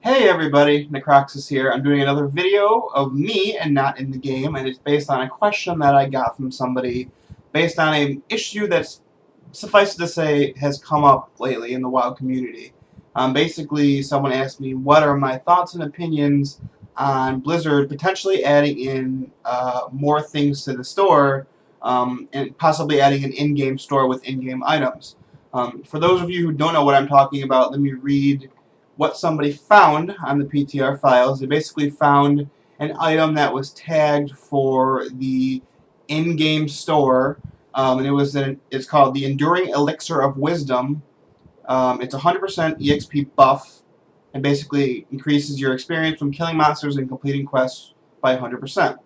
Hey everybody, Necroxis here. I'm doing another video of me and not in the game, and it's based on a question that I got from somebody based on an issue that's, suffice to say, has come up lately in the WoW community. Basically, someone asked me what are my thoughts and opinions on Blizzard potentially adding in more things to the store, and possibly adding an in-game store with in-game items. For those of you who don't know what I'm talking about, let me read what somebody found on the PTR files. They basically found an item that was tagged for the in-game store, and it's called the Enduring Elixir of Wisdom. It's 100% EXP buff, and basically increases your experience from killing monsters and completing quests by 100%.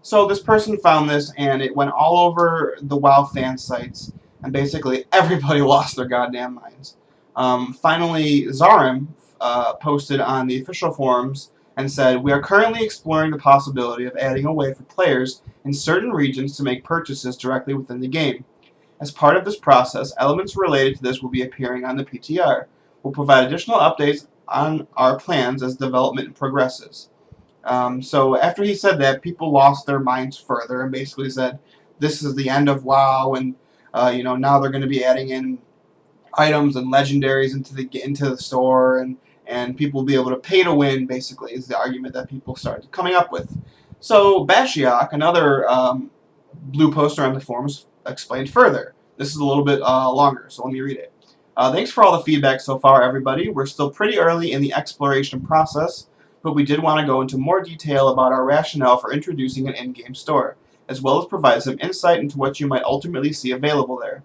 So this person found this, and it went all over the WoW fan sites, and basically everybody lost their goddamn minds. Finally, Zarim posted on the official forums and said, "We are currently exploring the possibility of adding a way for players in certain regions to make purchases directly within the game. As part of this process, elements related to this will be appearing on the PTR. We'll provide additional updates on our plans as development progresses." So after he said that, people lost their minds further and basically said, "This is the end of WoW, and now they're going to be adding in items and legendaries into the store, and people will be able to pay to win." Basically, is the argument that people started coming up with. So Bashiok, another blue poster on the forums, explained further. This is a little bit longer, so let me read it. "Thanks for all the feedback so far, everybody. We're still pretty early in the exploration process, but we did want to go into more detail about our rationale for introducing an in-game store, as well as provide some insight into what you might ultimately see available there.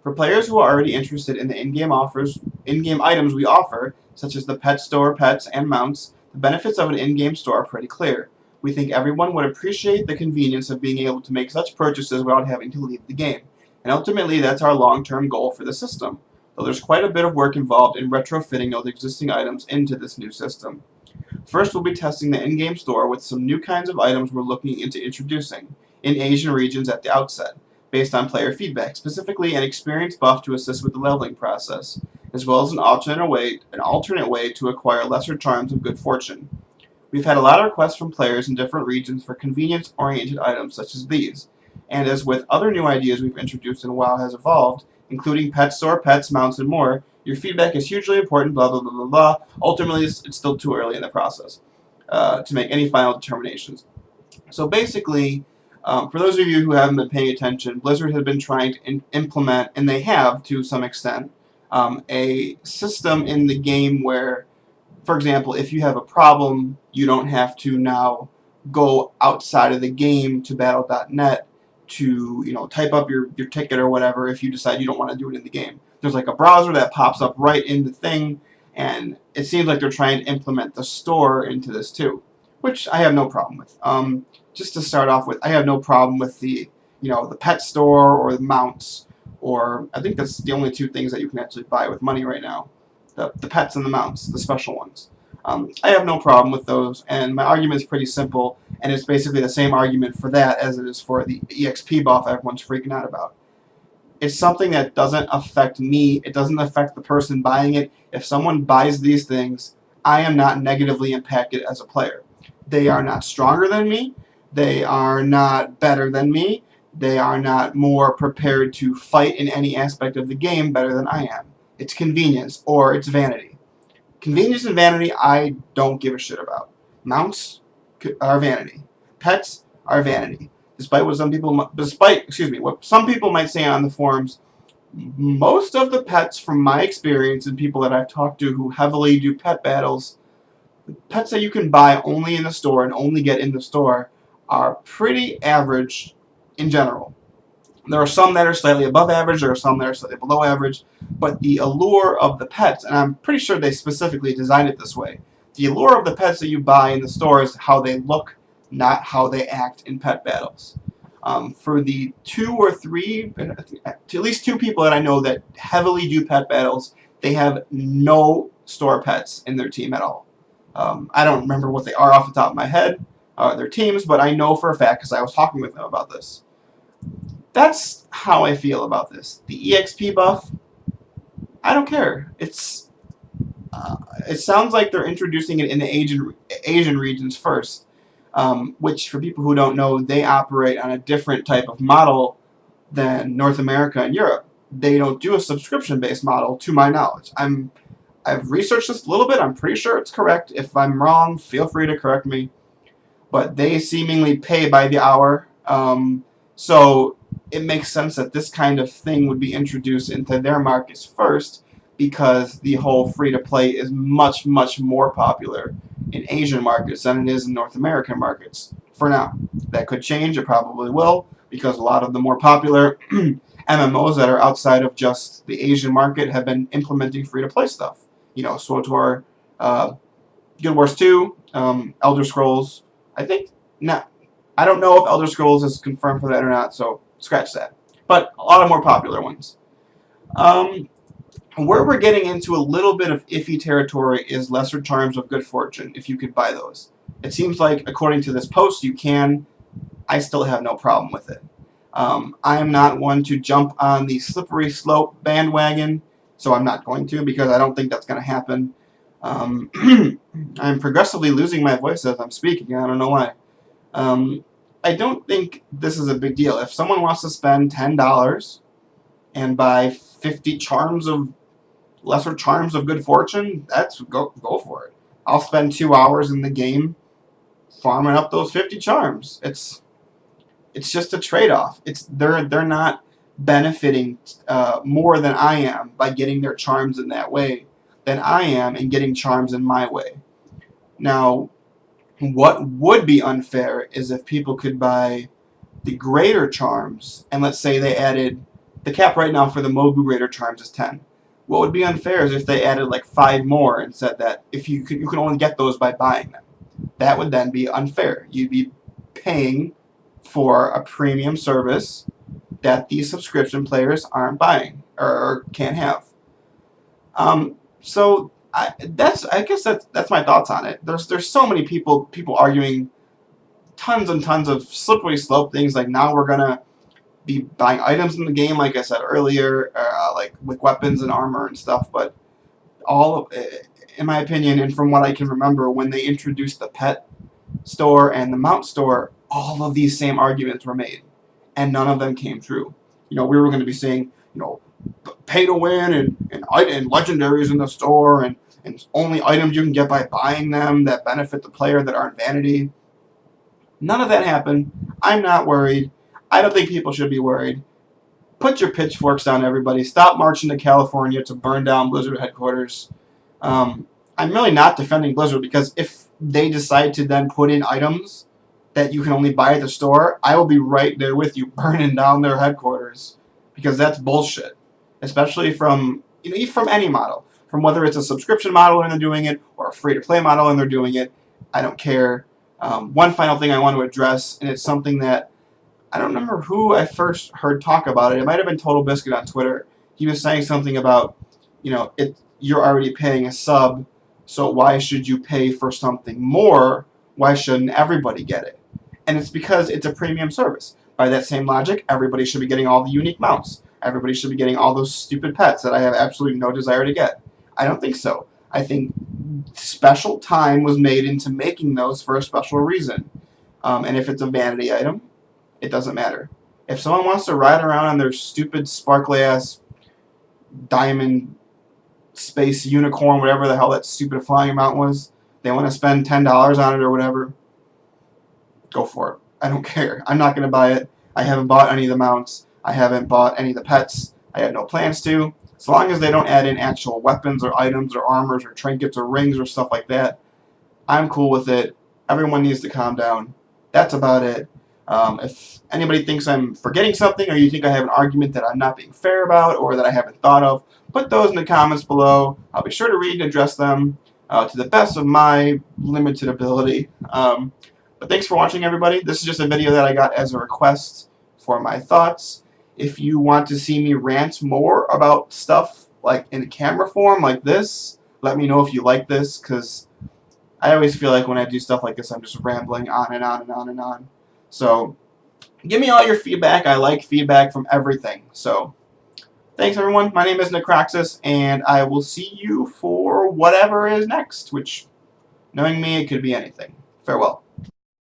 For players who are already interested in the in-game items we offer, such as the pet store, pets, and mounts, the benefits of an in-game store are pretty clear. We think everyone would appreciate the convenience of being able to make such purchases without having to leave the game, and ultimately that's our long-term goal for the system, though there's quite a bit of work involved in retrofitting those existing items into this new system. First, we'll be testing the in-game store with some new kinds of items we're looking into introducing in Asian regions at the outset, based on player feedback, specifically an experience buff to assist with the leveling process, as well as an alternate way to acquire lesser charms of good fortune. We've had a lot of requests from players in different regions for convenience-oriented items such as these, and as with other new ideas we've introduced and WoW has evolved, including pet store, pets, mounts, and more, your feedback is hugely important, blah, blah, blah, blah, blah. Ultimately, it's still too early in the process to make any final determinations." So basically, for those of you who haven't been paying attention, Blizzard has been trying to implement, and they have to some extent, a system in the game where, for example, if you have a problem, you don't have to now go outside of the game to battle.net to type up your ticket or whatever if you decide you don't want to do it in the game. There's like a browser that pops up right in the thing, and it seems like they're trying to implement the store into this too, which I have no problem with. Just to start off with, I have no problem with the pet store or the mounts, or I think that's the only two things that you can actually buy with money right now, the pets and the mounts, the special ones. I have no problem with those, and my argument is pretty simple, and it's basically the same argument for that as it is for the EXP buff everyone's freaking out about. It's something that doesn't affect me. It doesn't affect the person buying it. If someone buys these things, I am not negatively impacted as a player. They are not stronger than me. They are not better than me. They are not more prepared to fight in any aspect of the game better than I am. It's convenience, or it's vanity. Convenience and vanity, I don't give a shit about. Mounts are vanity. Pets are vanity. Despite what some people might say on the forums, most of the pets, from my experience and people that I've talked to who heavily do pet battles, pets that you can buy only in the store and only get in the store are pretty average in general. There are some that are slightly above average, there are some that are slightly below average, but the allure of the pets, and I'm pretty sure they specifically designed it this way, the allure of the pets that you buy in the store is how they look, not how they act in pet battles. For the at least two people that I know that heavily do pet battles, they have no store pets in their team at all. I don't remember what they are off the top of my head, their teams, but I know for a fact because I was talking with them about this. That's how I feel about this. The EXP buff, I don't care. It's it sounds like they're introducing it in the Asian regions first, which for people who don't know, they operate on a different type of model than North America and Europe. They don't do a subscription-based model, to my knowledge. I've researched this a little bit. I'm pretty sure it's correct. If I'm wrong, feel free to correct me. But they seemingly pay by the hour. So it makes sense that this kind of thing would be introduced into their markets first, because the whole free-to-play is much, much more popular in Asian markets than it is in North American markets for now. That could change. It probably will, because a lot of the more popular MMOs that are outside of just the Asian market have been implementing free-to-play stuff. You know, SWTOR, Guild Wars 2, Elder Scrolls. I think not. I don't know if Elder Scrolls is confirmed for that or not, so scratch that. But a lot of more popular ones. Where we're getting into a little bit of iffy territory is Lesser Charms of Good Fortune, if you could buy those. It seems like, according to this post, you can. I still have no problem with it. I am not one to jump on the slippery slope bandwagon, so I'm not going to, because I don't think that's going to happen. I'm progressively losing my voice as I'm speaking. I don't know why. I don't think this is a big deal. If someone wants to spend $10 and buy 50 charms of Lesser Charms of Good Fortune, go for it. I'll spend 2 hours in the game farming up those 50 charms. It's just a trade-off. They're not benefiting more than I am by getting their charms in that way than I am in getting charms in my way. Now, what would be unfair is if people could buy the greater charms, and let's say they added, the cap right now for the Mogu greater charms is 10. What would be unfair is if they added like 5 more and said that if you can only get those by buying them. That would then be unfair. You'd be paying for a premium service that these subscription players aren't buying or can't have. So I guess that's my thoughts on it. There's so many people arguing tons and tons of slippery slope things, like now we're gonna be buying items in the game, like I said earlier, like with weapons and armor and stuff. But in my opinion, and from what I can remember, when they introduced the pet store and the mount store, all of these same arguments were made, and none of them came true. You know, we were going to be saying, you know, pay to win and legendaries in the store, and only items you can get by buying them that benefit the player that aren't vanity. None of that happened. I'm not worried. I don't think people should be worried. Put your pitchforks down, everybody. Stop marching to California to burn down Blizzard headquarters. I'm really not defending Blizzard, because if they decide to then put in items that you can only buy at the store, I will be right there with you burning down their headquarters, because that's bullshit. Especially from any model. From whether it's a subscription model and they're doing it, or a free-to-play model and they're doing it, I don't care. One final thing I want to address, and it's something that I don't remember who I first heard talk about it. It might have been Total Biscuit on Twitter. He was saying something about, you're already paying a sub, so why should you pay for something more? Why shouldn't everybody get it? And it's because it's a premium service. By that same logic, everybody should be getting all the unique mounts. Everybody should be getting all those stupid pets that I have absolutely no desire to get. I don't think so. I think special time was made into making those for a special reason. And if it's a vanity item, it doesn't matter. If someone wants to ride around on their stupid sparkly-ass diamond space unicorn, whatever the hell that stupid flying mount was, they want to spend $10 on it or whatever, go for it. I don't care. I'm not going to buy it. I haven't bought any of the mounts. I haven't bought any of the pets. I have no plans to. As long as they don't add in actual weapons or items or armors or trinkets or rings or stuff like that, I'm cool with it. Everyone needs to calm down. That's about it. If anybody thinks I'm forgetting something, or you think I have an argument that I'm not being fair about, or that I haven't thought of, put those in the comments below. I'll be sure to read and address them to the best of my limited ability. But thanks for watching, everybody. This is just a video that I got as a request for my thoughts. If you want to see me rant more about stuff like in camera form like this, let me know if you like this, because I always feel like when I do stuff like this, I'm just rambling on and on and on and on. So give me all your feedback. I like feedback from everything. So thanks, everyone. My name is Necroxis, and I will see you for whatever is next, which, knowing me, it could be anything. Farewell.